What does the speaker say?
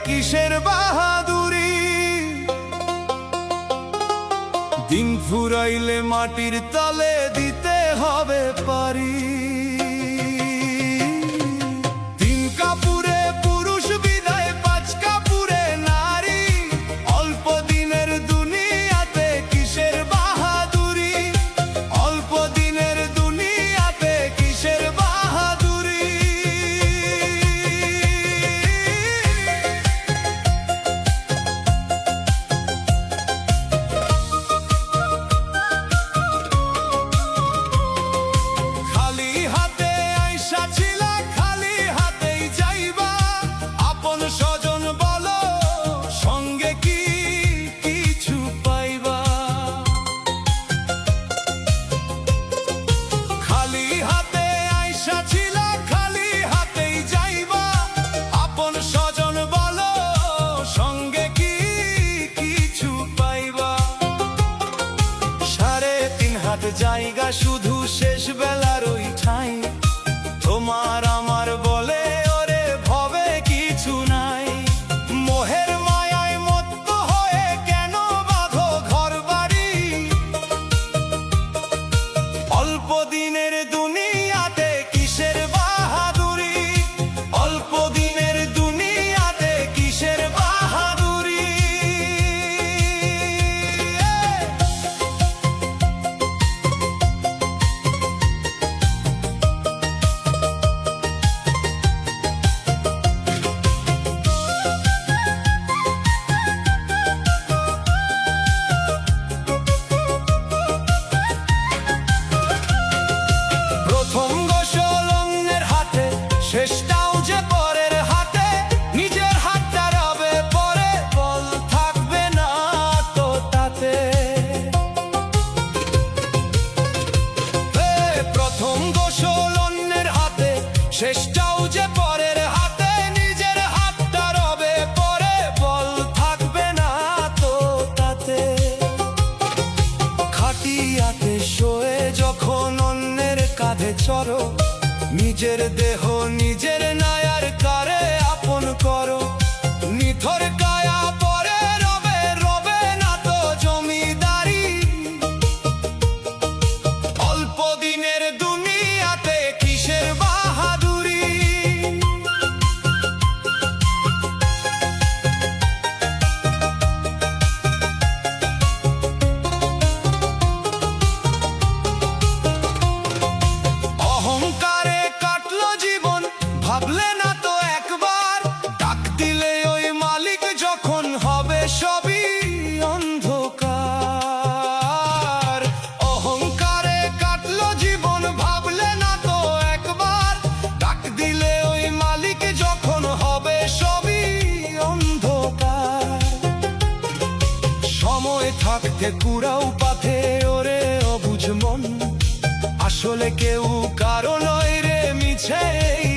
কিসের বাহাদুরি। দিন ফুরাইলে মাটির তলে দিতে হবে পারি। তিন কাপুরে পুরুষ বিদায়, পাঁচ কাপুরে নারী। অল্প দিনের দুনিয়াতে কিসের বাহাদুরি, অল্প দিনের দুনিয়াতে কিসের বাহাদুরি। খালি হাতে আইসা ছিলা, খালি হাতেই যাইবা। আপন স্বজন বলো, সঙ্গে কি কিছু পাইবা। খালি হাতে আইসা ছিলা, খালি হাতেই যাইবা। আপন স্বজন বলো, সঙ্গে কি কিছু পাইবা। 3.5 হাত জায়গা শুধু শেষ বেলার ওই ঠাই। তোমার আমার বলে ওরে ভবে কিছু নাই। মোহের মায়ায় মত্ত হয়ে কেন বাঁধো ঘর বাড়ি। অল্প দিনের দুনিয়াতে কিসের বাহাদুরি, অল্প দিনের দুনিয়াতে কিসের বাহাদুরি। প্রথম গোসল অন্যের হাতে, শেষটাও যে পরের হাতে। নিজের হাতটা রবে পরে, বল থাকবে না তো তাতে। প্রথম গোসল অন্যের হাতে, শেষটাও যে পরের হাতে। নিজের হাতটা রবে পরে, বল থাকবে না তো তাতে। খাটিয়াতে শোয়ে যখন অন্যের কাঁধে চড়ো, নিজের দেহ নিজের নায়ার কারে আপন করো। নিথর কায়া পরে রবে, রবে না তো জমিদারি। অল্প দিনের দুনিয়াতে কিসের বাহাদুরি। অহংকারে কাটলো জীবন, ভাবলে না তো একবার। ডাক দিলে ওই মালিক যখন হবে সবই অন্ধকার। অহংকারে কাটলো জীবন, ভাবলে না তো একবার। ডাক দিলে ওই মালিক যখন হবে সবই অন্ধকার। সময় থাকতে কুড়াও পাথে ওরে অবুঝ মন। আসলে কেউ কারো নয় রে মিছে এই